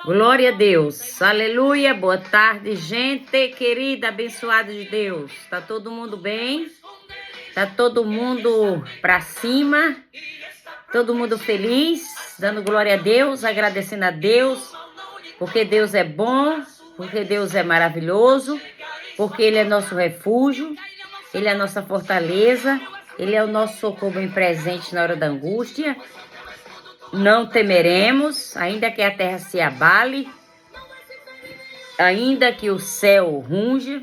Glória a Deus. Aleluia. Boa tarde, gente querida, abençoada de Deus. Tá todo mundo bem? Tá todo mundo pra cima? Todo mundo feliz? Dando glória a Deus, agradecendo a Deus, porque Deus é bom, porque Deus é maravilhoso, porque Ele é nosso refúgio, Ele é a nossa fortaleza, Ele é o nosso socorro bem presente na hora da angústia. Não temeremos, ainda que a terra se abale, ainda que o céu runja,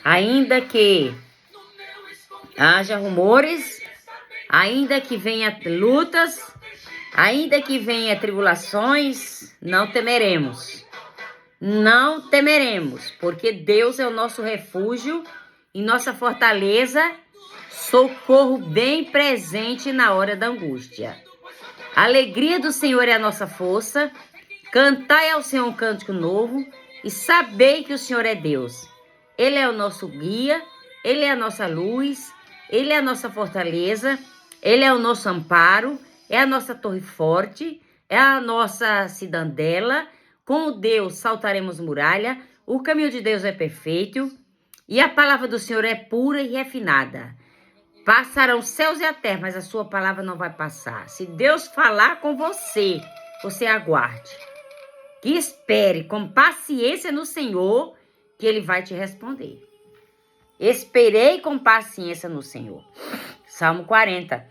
ainda que haja rumores, ainda que venha lutas, ainda que venha tribulações, não temeremos. Não temeremos, porque Deus é o nosso refúgio e nossa fortaleza, socorro bem presente na hora da angústia. A alegria do Senhor é a nossa força. Cantai ao Senhor um cântico novo e sabei que o Senhor é Deus. Ele é o nosso guia, Ele é a nossa luz, Ele é a nossa fortaleza, Ele é o nosso amparo, é a nossa torre forte, é a nossa cidadela. Com o Deus saltaremos muralha, o caminho de Deus é perfeito e a palavra do Senhor é pura e refinada. Passarão os céus e a terra, mas a sua palavra não vai passar. Se Deus falar com você, você aguarde. Que espere com paciência no Senhor, que Ele vai te responder. Esperei com paciência no Senhor. Salmo 40.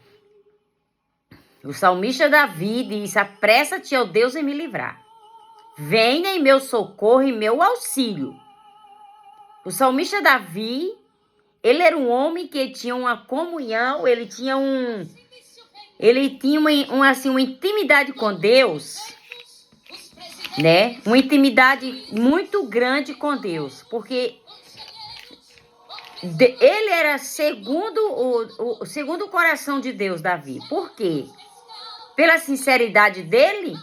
O salmista Davi diz: apressa-te, ó Deus, em me livrar. Venha em meu socorro e meu auxílio. O salmista Davi, ele era um homem que tinha uma comunhão, ele tinha uma intimidade com Deus, né? Uma intimidade muito grande com Deus, porque ele era segundo o coração de Deus, Davi. Por quê? Pela sinceridade dele,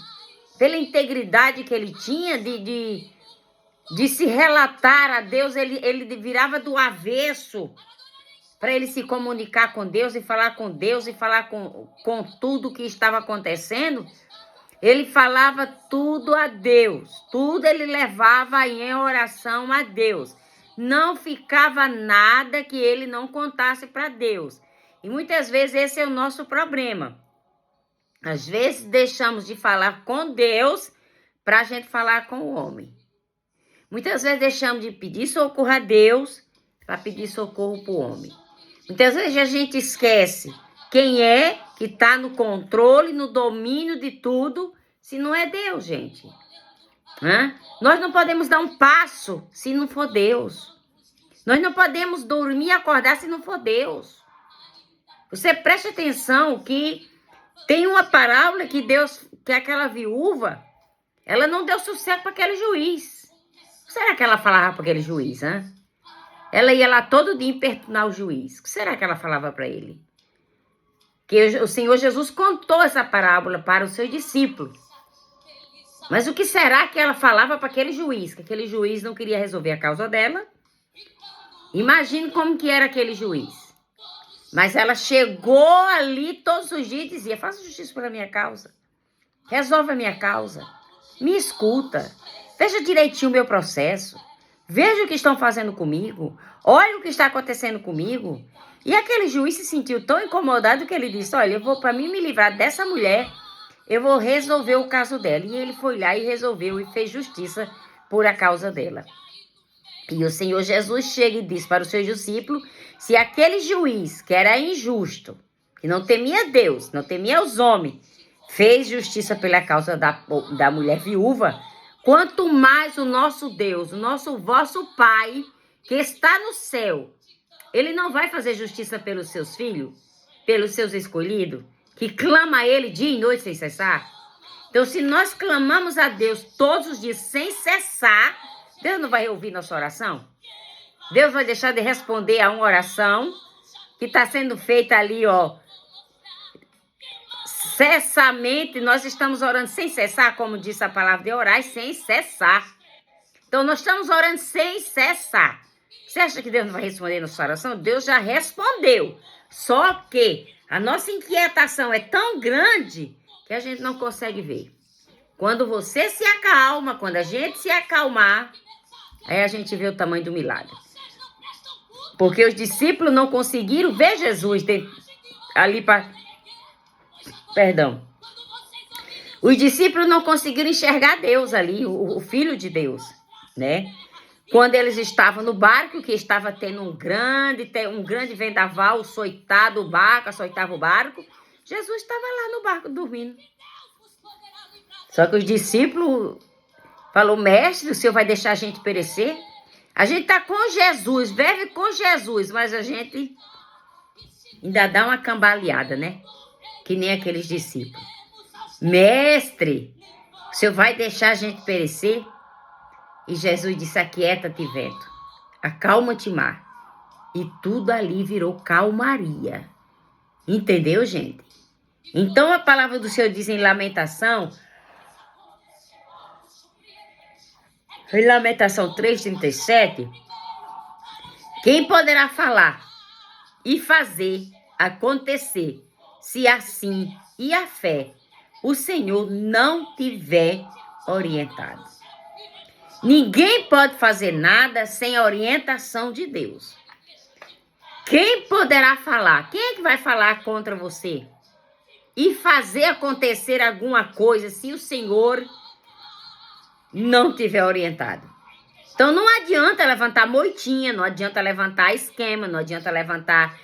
pela integridade que ele tinha de se relatar a Deus, ele virava do avesso para ele se comunicar com Deus e falar com Deus e falar com tudo que estava acontecendo. Ele falava tudo a Deus, tudo ele levava em oração a Deus. Não ficava nada que ele não contasse para Deus. E muitas vezes esse é o nosso problema. Às vezes deixamos de falar com Deus para a gente falar com o homem. Muitas vezes deixamos de pedir socorro a Deus para pedir socorro para o homem. Muitas vezes a gente esquece quem é que está no controle, no domínio de tudo, se não é Deus, gente. Nós não podemos dar um passo se não for Deus. Nós não podemos dormir e acordar se não for Deus. Você preste atenção que tem uma parábola que aquela viúva, ela não deu sossego para aquele juiz. O que será que ela falava para aquele juiz, Ela ia lá todo dia importunar o juiz. O que será que ela falava para ele? Que o Senhor Jesus contou essa parábola para os seus discípulos. Mas o que será que ela falava para aquele juiz? Que aquele juiz não queria resolver a causa dela. Imagine como que era aquele juiz. Mas ela chegou ali todos os dias e dizia: faça justiça pela minha causa. Resolve a minha causa. Me escuta. Veja direitinho o meu processo. Veja o que estão fazendo comigo. Olha o que está acontecendo comigo. E aquele juiz se sentiu tão incomodado que ele disse: olha, para mim me livrar dessa mulher, eu vou resolver o caso dela. E ele foi lá e resolveu e fez justiça por a causa dela. E o Senhor Jesus chega e diz para os seus discípulos: se aquele juiz, que era injusto, que não temia Deus, não temia os homens, fez justiça pela causa da mulher viúva, quanto mais o nosso Deus, o vosso Pai, que está no céu, Ele não vai fazer justiça pelos seus filhos, pelos seus escolhidos, que clama a Ele dia e noite sem cessar? Então, se nós clamamos a Deus todos os dias sem cessar, Deus não vai ouvir nossa oração? Deus vai deixar de responder a uma oração que está sendo feita ali, cessamente. Nós estamos orando sem cessar, como disse a palavra de orar, sem cessar. Então, nós estamos orando sem cessar. Você acha que Deus não vai responder nossa oração? Deus já respondeu. Só que a nossa inquietação é tão grande que a gente não consegue ver. Quando você se acalma, quando a gente se acalmar, aí a gente vê o tamanho do milagre. Porque os discípulos não conseguiram ver Jesus ali para... Perdão. Os discípulos não conseguiram enxergar Deus ali, o Filho de Deus, né? Quando eles estavam no barco, que estava tendo um grande vendaval, açoitava o barco, Jesus estava lá no barco dormindo. Só que os discípulos falaram, mestre, o Senhor vai deixar a gente perecer? A gente está com Jesus, vive com Jesus, mas a gente ainda dá uma cambaleada, né? Que nem aqueles discípulos. Mestre, o Senhor vai deixar a gente perecer? E Jesus disse, aquieta-te, vento, acalma-te, mar. E tudo ali virou calmaria. Entendeu, gente? Então a palavra do Senhor diz em Lamentação 3:37, quem poderá falar e fazer acontecer se assim e a fé o Senhor não tiver orientado? Ninguém pode fazer nada sem a orientação de Deus. Quem poderá falar? Quem é que vai falar contra você? E fazer acontecer alguma coisa se o Senhor não tiver orientado? Então não adianta levantar moitinha, não adianta levantar esquema, não adianta levantar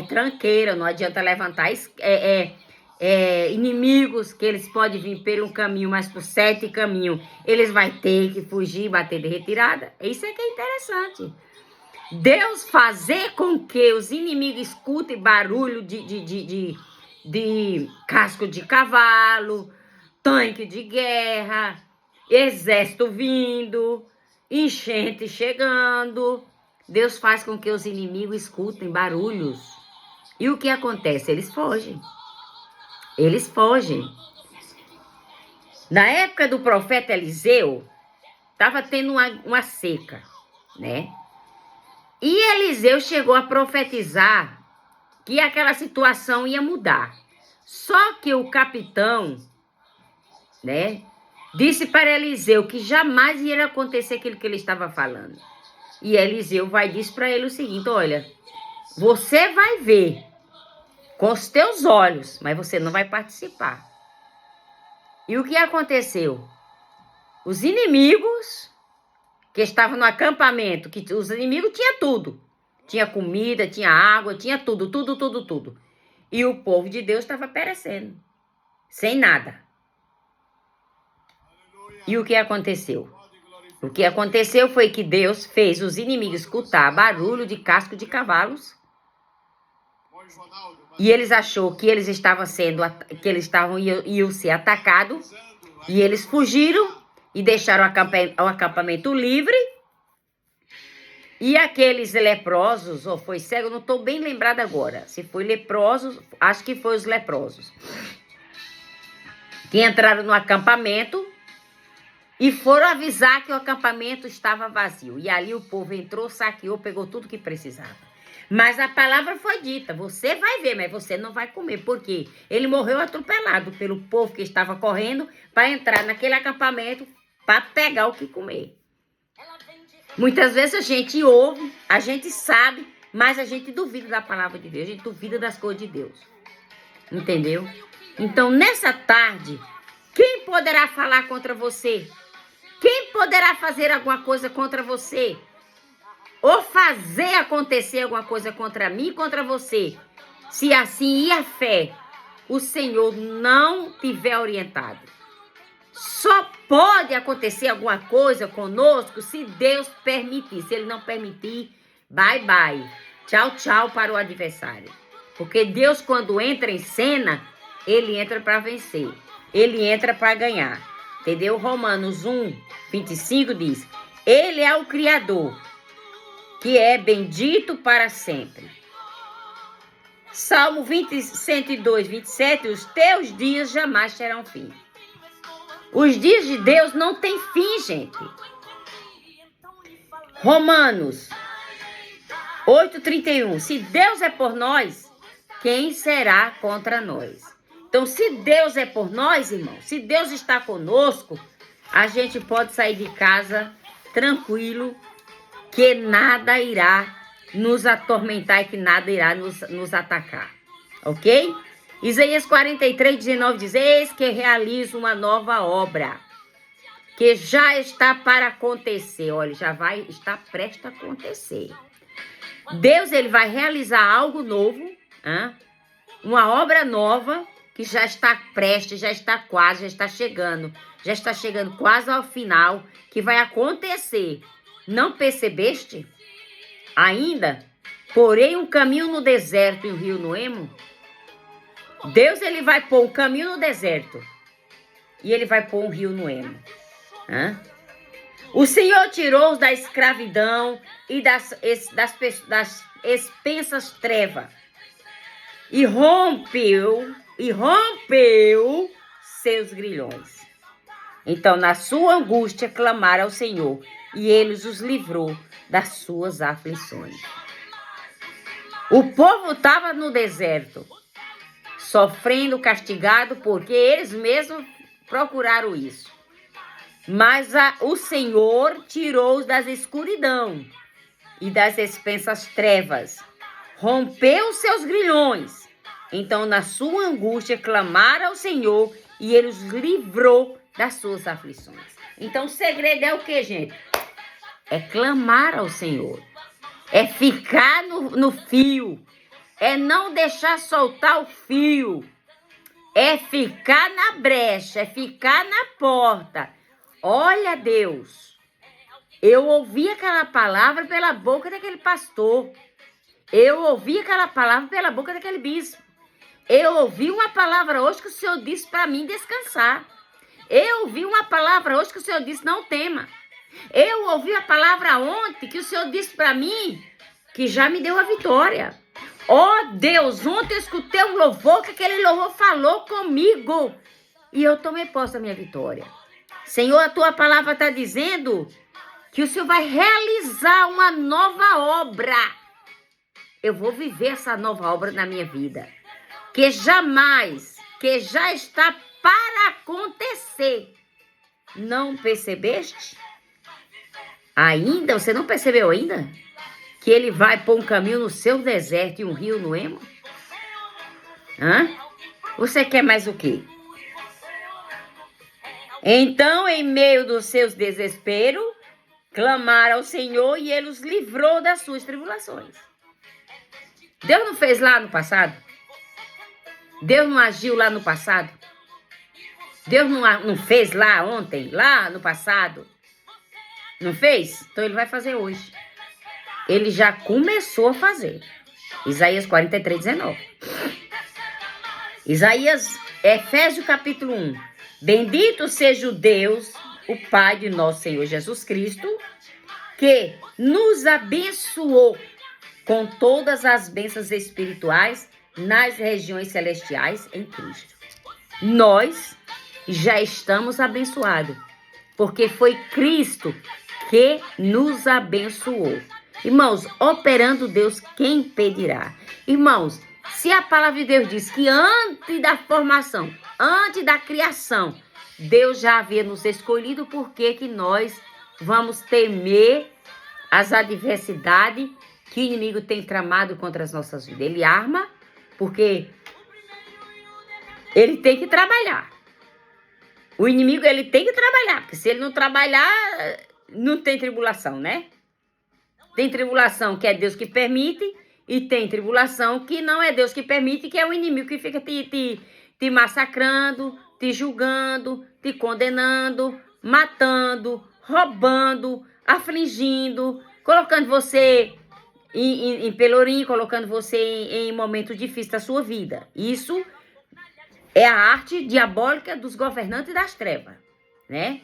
tranqueira, não adianta levantar inimigos que eles podem vir pelo um caminho, mas por 7 caminhos eles vão ter que fugir, bater de retirada. Isso é que é interessante. Deus fazer com que os inimigos escutem barulho de casco de cavalo, tanque de guerra, exército vindo, enchente chegando. Deus faz com que os inimigos escutem barulhos. E o que acontece? Eles fogem. Eles fogem. Na época do profeta Eliseu, estava tendo uma seca, né? E Eliseu chegou a profetizar que aquela situação ia mudar. Só que o capitão, né, disse para Eliseu que jamais ia acontecer aquilo que ele estava falando. E Eliseu disse para ele o seguinte, olha, você vai ver com os teus olhos, mas você não vai participar. E o que aconteceu? Os inimigos que estavam no acampamento, que os inimigos tinham tudo. Tinha comida, tinha água, tinha tudo. E o povo de Deus estava perecendo, sem nada. E o que aconteceu? O que aconteceu foi que Deus fez os inimigos escutar barulho de casco de cavalos. E eles achou que eles estavam iam ser atacados. E eles fugiram e deixaram o acampamento livre. E aqueles leprosos, ou foi cego, não estou bem lembrada agora. Se foi leprosos, acho que foi os leprosos. Que entraram no acampamento e foram avisar que o acampamento estava vazio. E ali o povo entrou, saqueou, pegou tudo que precisava. Mas a palavra foi dita, você vai ver, mas você não vai comer. Por quê? Ele morreu atropelado pelo povo que estava correndo para entrar naquele acampamento para pegar o que comer. Muitas vezes a gente ouve, a gente sabe, mas a gente duvida da palavra de Deus, a gente duvida das coisas de Deus. Entendeu? Então, nessa tarde, quem poderá falar contra você? Quem poderá fazer alguma coisa contra você? Ou fazer acontecer alguma coisa contra mim e contra você? Se assim e a fé, o Senhor não tiver orientado. Só pode acontecer alguma coisa conosco se Deus permitir. Se Ele não permitir, bye, bye. Tchau, tchau para o adversário. Porque Deus, quando entra em cena, Ele entra para vencer. Ele entra para ganhar. Entendeu? Romanos 1:25 diz, Ele é o Criador, que é bendito para sempre. Salmo 102:27, os teus dias jamais terão fim. Os dias de Deus não têm fim, gente. Romanos 8:31. Se Deus é por nós, quem será contra nós? Então, se Deus é por nós, irmão, se Deus está conosco, a gente pode sair de casa tranquilo, que nada irá nos atormentar e que nada irá nos atacar. Ok? Isaías 43:19 diz: eis que realizo uma nova obra, que já está para acontecer. Olha, já vai estar prestes a acontecer. Deus, ele vai realizar algo novo, uma obra nova, que já está prestes, já está quase, já está chegando quase ao final, que vai acontecer. Não percebeste? Ainda, porém, um caminho no deserto e um rio no ermo. Deus, ele vai pôr um caminho no deserto e ele vai pôr um rio no ermo. O Senhor tirou-os da escravidão e das expensas trevas e rompeu seus grilhões. Então, na sua angústia, clamaram ao Senhor e ele os livrou das suas aflições. O povo estava no deserto, sofrendo, castigado, porque eles mesmos procuraram isso. Mas o Senhor tirou-os das escuridão e das expensas trevas, rompeu seus grilhões. Então, na sua angústia, clamaram ao Senhor e ele os livrou das suas aflições. Então, o segredo é o que, gente? É clamar ao Senhor. É ficar no fio. É não deixar soltar o fio. É ficar na brecha. É ficar na porta. Olha, Deus, eu ouvi aquela palavra pela boca daquele pastor. Eu ouvi aquela palavra pela boca daquele bispo. Eu ouvi uma palavra hoje que o Senhor disse para mim descansar. Eu ouvi uma palavra hoje que o Senhor disse não tema. Eu ouvi a palavra ontem que o Senhor disse para mim que já me deu a vitória. Deus, ontem eu escutei um louvor que aquele louvor falou comigo. E eu tomei posse da minha vitória. Senhor, a tua palavra está dizendo que o Senhor vai realizar uma nova obra. Eu vou viver essa nova obra na minha vida. Que já está para acontecer. Não percebeste? Ainda? Você não percebeu ainda? Que ele vai pôr um caminho no seu deserto e um rio no ermo? Você quer mais o quê? Então, em meio dos seus desesperos, clamaram ao Senhor e ele os livrou das suas tribulações. Deus não fez lá no passado? Deus não agiu lá no passado? Deus não fez lá ontem, lá no passado? Não fez? Então ele vai fazer hoje. Ele já começou a fazer. Isaías 43:19. Efésios capítulo 1. Bendito seja o Deus, o Pai de nosso Senhor Jesus Cristo, que nos abençoou com todas as bênçãos espirituais nas regiões celestiais em Cristo. Nós já estamos abençoados, porque foi Cristo que nos abençoou. Irmãos, operando Deus, quem impedirá? Irmãos, se a palavra de Deus diz que antes da formação, antes da criação, Deus já havia nos escolhido, por que nós vamos temer as adversidades que o inimigo tem tramado contra as nossas vidas? Ele arma, porque ele tem que trabalhar. O inimigo, ele tem que trabalhar, porque se ele não trabalhar, não tem tribulação, né? Tem tribulação que é Deus que permite, e tem tribulação que não é Deus que permite, que é o inimigo que fica te massacrando, te julgando, te condenando, matando, roubando, afligindo, colocando você em pelourinho, colocando você em momentos difíceis da sua vida. Isso é a arte diabólica dos governantes das trevas, né?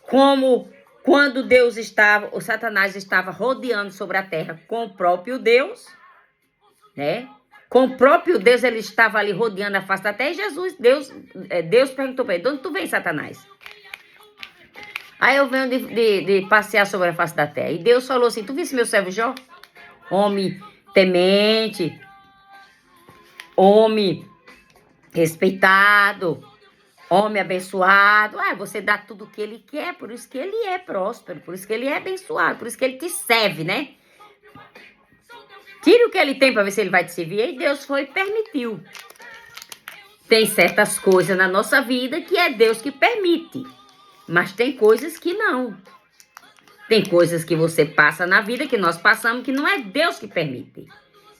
Como quando o Satanás estava rodeando sobre a terra com o próprio Deus, né? Com o próprio Deus, ele estava ali rodeando a face da terra. E Deus perguntou para ele: de onde tu vem, Satanás? Aí eu venho de passear sobre a face da terra. E Deus falou assim: tu viste meu servo Jó? Homem temente, homem respeitado, homem abençoado. Você dá tudo o que ele quer, por isso que ele é próspero, por isso que ele é abençoado, por isso que ele te serve, né? Tire o que ele tem para ver se ele vai te servir. E Deus foi e permitiu. Tem certas coisas na nossa vida que é Deus que permite. Mas tem coisas que não. Tem coisas que você passa na vida, que nós passamos, que não é Deus que permite.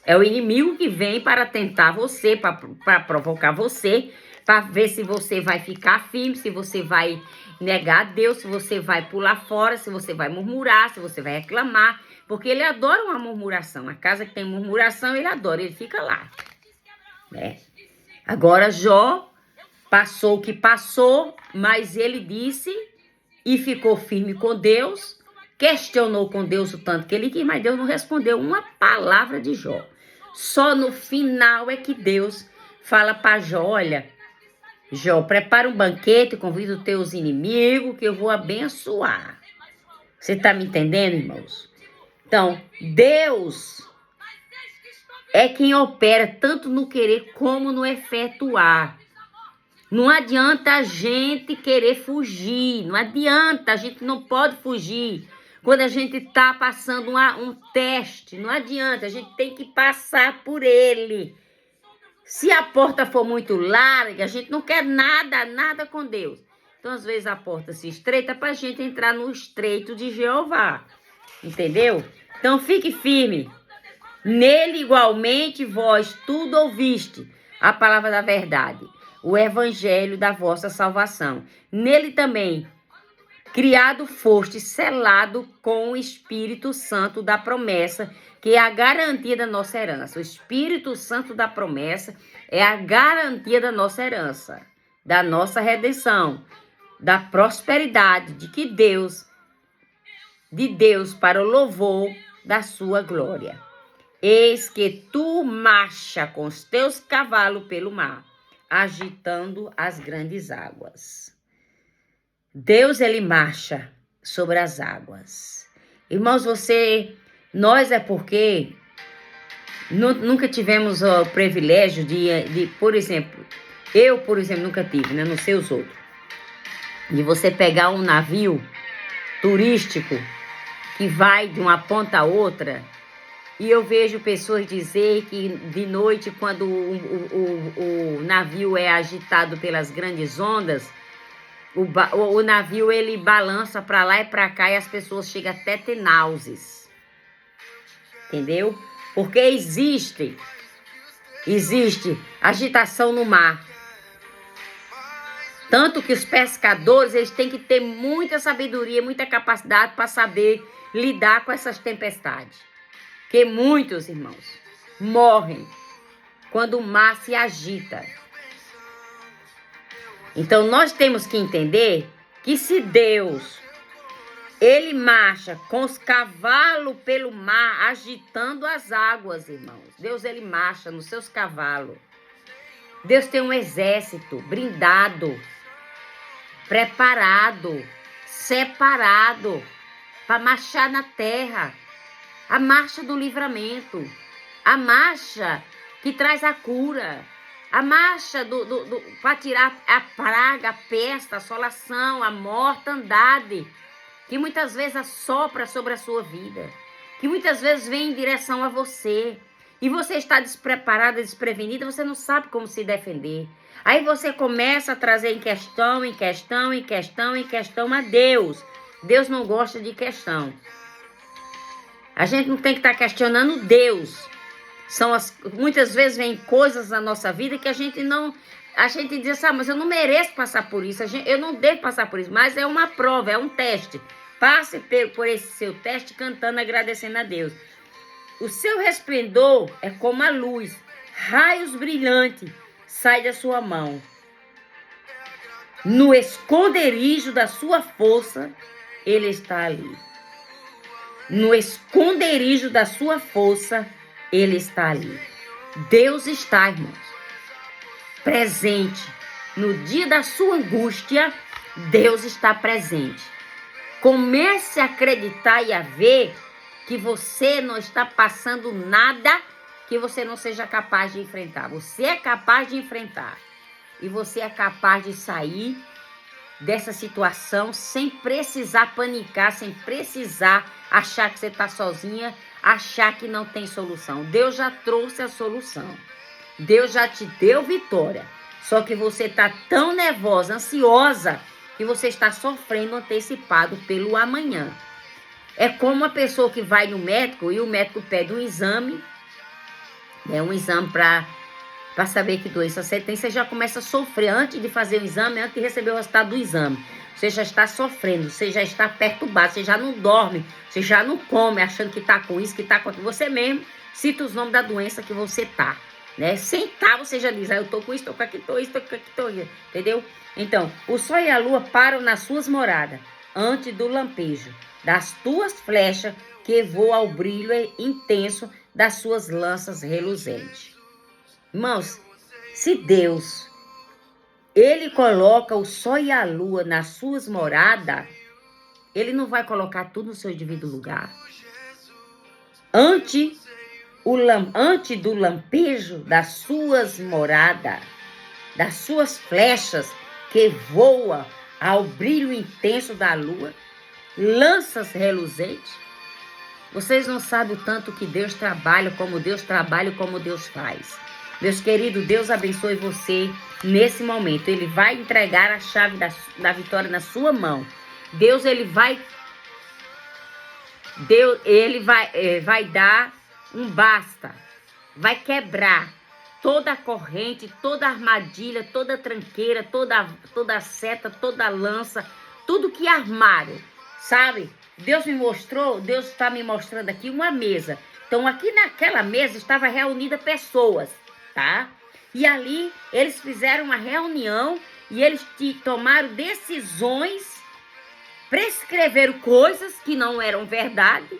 É o inimigo que vem para tentar você, para provocar você, para ver se você vai ficar firme, se você vai negar a Deus, se você vai pular fora, se você vai murmurar, se você vai reclamar. Porque ele adora uma murmuração. A casa que tem murmuração, ele adora, ele fica lá. Né? Agora, Jó passou o que passou, mas ele disse e ficou firme com Deus, questionou com Deus o tanto que ele quis, mas Deus não respondeu uma palavra de Jó. Só no final é que Deus fala para Jó, olha, Jó, prepara um banquete, convida os teus inimigos, que eu vou abençoar. Você está me entendendo, irmãos? Então, Deus é quem opera tanto no querer como no efetuar. Não adianta a gente querer fugir, não adianta, a gente não pode fugir. Quando a gente está passando um teste, não adianta, a gente tem que passar por ele. Se a porta for muito larga, a gente não quer nada com Deus. Então, às vezes, a porta se estreita para a gente entrar no estreito de Jeová. Entendeu? Então, fique firme. Nele, igualmente, vós tudo ouviste, a palavra da verdade, o evangelho da vossa salvação. Nele também, criado foste, selado com o Espírito Santo da promessa, que é a garantia da nossa herança. O Espírito Santo da promessa é a garantia da nossa herança, da nossa redenção, da prosperidade, de Deus para o louvor da sua glória. Eis que tu marcha com os teus cavalos pelo mar, agitando as grandes águas. Deus, ele marcha sobre as águas. Irmãos, nós é porque nunca tivemos o privilégio de, por exemplo, eu, nunca tive, né? Não sei os outros. De você pegar um navio turístico que vai de uma ponta a outra. E eu vejo pessoas dizer que de noite, quando o navio é agitado pelas grandes ondas, o navio ele balança para lá e para cá e as pessoas chegam até a ter náuseas. Entendeu? Porque existe agitação no mar. Tanto que os pescadores eles têm que ter muita sabedoria, muita capacidade para saber lidar com essas tempestades. Porque muitos, irmãos, morrem quando o mar se agita. Então, nós temos que entender que se Deus, ele marcha com os cavalos pelo mar, agitando as águas, irmãos. Deus, ele marcha nos seus cavalos. Deus tem um exército blindado, preparado, separado para marchar na terra. A marcha do livramento, a marcha que traz a cura, a marcha para tirar a praga, a peste, a assolação, a mortandade, que muitas vezes assopra sobre a sua vida, que muitas vezes vem em direção a você, e você está despreparada, desprevenida, você não sabe como se defender. Aí você começa a trazer em questão a Deus. Deus não gosta de questão. A gente não tem que estar questionando Deus. Muitas vezes vem coisas na nossa vida que a gente diz assim, mas eu não mereço passar por isso, eu não devo passar por isso, mas é uma prova, é um teste. Passe por esse seu teste cantando, agradecendo a Deus. O seu resplendor é como a luz, raios brilhantes sai da sua mão. No esconderijo da sua força, ele está ali. No esconderijo da sua força, ele está ali. Deus está, irmãos, presente. No dia da sua angústia, Deus está presente. Comece a acreditar e a ver que você não está passando nada que você não seja capaz de enfrentar. Você é capaz de enfrentar. e você é capaz de sair dessa situação sem precisar panicar, sem precisar achar que você está sozinha, achar que não tem solução. Deus já trouxe a solução. Deus já te deu vitória. Só que você está tão nervosa, ansiosa, que você está sofrendo antecipado pelo amanhã. É como uma pessoa que vai no médico e o médico pede um exame, né, um exame para saber que doença você tem, você já começa a sofrer antes de fazer o exame, antes de receber o resultado do exame. Você já está sofrendo, você já está perturbado, você já não dorme, você já não come, achando que está com isso, que está com aquilo. Você mesmo cita os nomes da doença que você está, né? Sem estar, você já diz, eu estou com isso, estou com aquilo, estou isso, estou com aquilo, estou isso, entendeu? Então, o sol e a lua param nas suas moradas, antes do lampejo das tuas flechas, que voam ao brilho intenso das suas lanças reluzentes. Irmãos, se Deus, Ele coloca o sol e a lua nas suas moradas, Ele não vai colocar tudo no seu devido lugar. Antes do lampejo das suas moradas, das suas flechas que voam ao brilho intenso da lua, lanças reluzentes, vocês não sabem o tanto que Deus trabalha, como Deus faz. Meus queridos, Deus abençoe você nesse momento. Ele vai entregar a chave da vitória na sua mão. Deus, ele vai dar um basta. Vai quebrar toda a corrente, toda a armadilha, toda a tranqueira, toda a seta, toda a lança, tudo que armaram, sabe? Deus está me mostrando aqui uma mesa. Então, aqui naquela mesa estava reunida pessoas, tá? E ali eles fizeram uma reunião e eles tomaram decisões, prescreveram coisas que não eram verdade,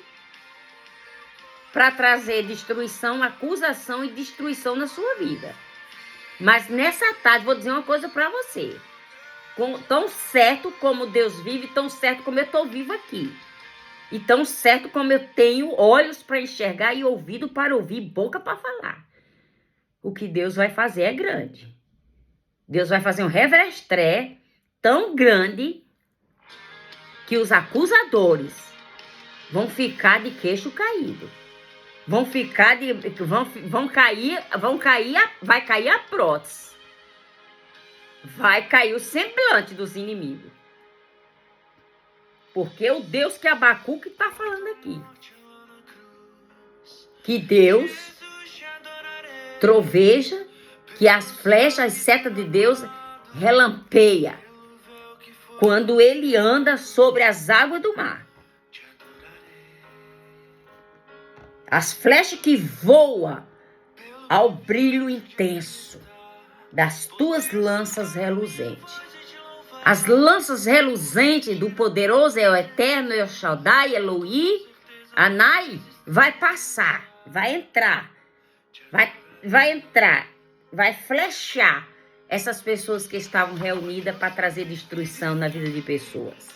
para trazer destruição, acusação e destruição na sua vida. Mas nessa tarde, vou dizer uma coisa para você. Tão certo como Deus vive, tão certo como eu estou vivo aqui. E tão certo como eu tenho olhos para enxergar e ouvido para ouvir, boca para falar. O que Deus vai fazer é grande. Deus vai fazer um reverestré tão grande que os acusadores vão ficar de queixo caído. Vai cair a prótese. Vai cair o semblante dos inimigos. Porque o Deus que Abacuque está falando aqui. Que Deus troveja, que as flechas, as setas de Deus relampeia. Quando ele anda sobre as águas do mar. As flechas que voam ao brilho intenso das tuas lanças reluzentes. As lanças reluzentes do poderoso é o eterno, El Shaddai, Eloí, Anai, vai passar, vai entrar, vai flechar essas pessoas que estavam reunidas para trazer destruição na vida de pessoas.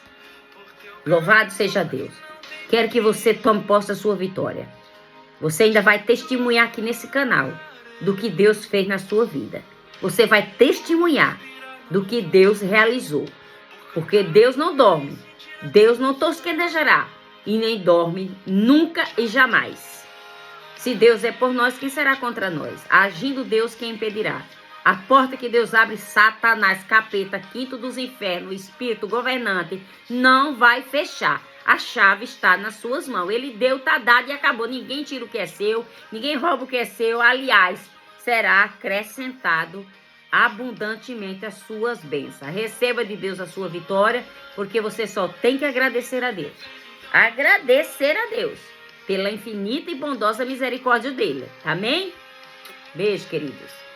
Louvado seja Deus. Quero que você tome posse da sua vitória. Você ainda vai testemunhar aqui nesse canal do que Deus fez na sua vida. Você vai testemunhar do que Deus realizou. Porque Deus não dorme. Deus não tosquenejará. E nem dorme nunca e jamais. Se Deus é por nós, quem será contra nós? Agindo Deus, quem impedirá? A porta que Deus abre, Satanás, capeta, quinto dos infernos, espírito governante, não vai fechar. A chave está nas suas mãos. Ele deu, está dado e acabou. Ninguém tira o que é seu, ninguém rouba o que é seu. Aliás, será acrescentado abundantemente as suas bênçãos. Receba de Deus a sua vitória, porque você só tem que agradecer a Deus. Agradecer a Deus pela infinita e bondosa misericórdia dele. Amém? Beijo, queridos.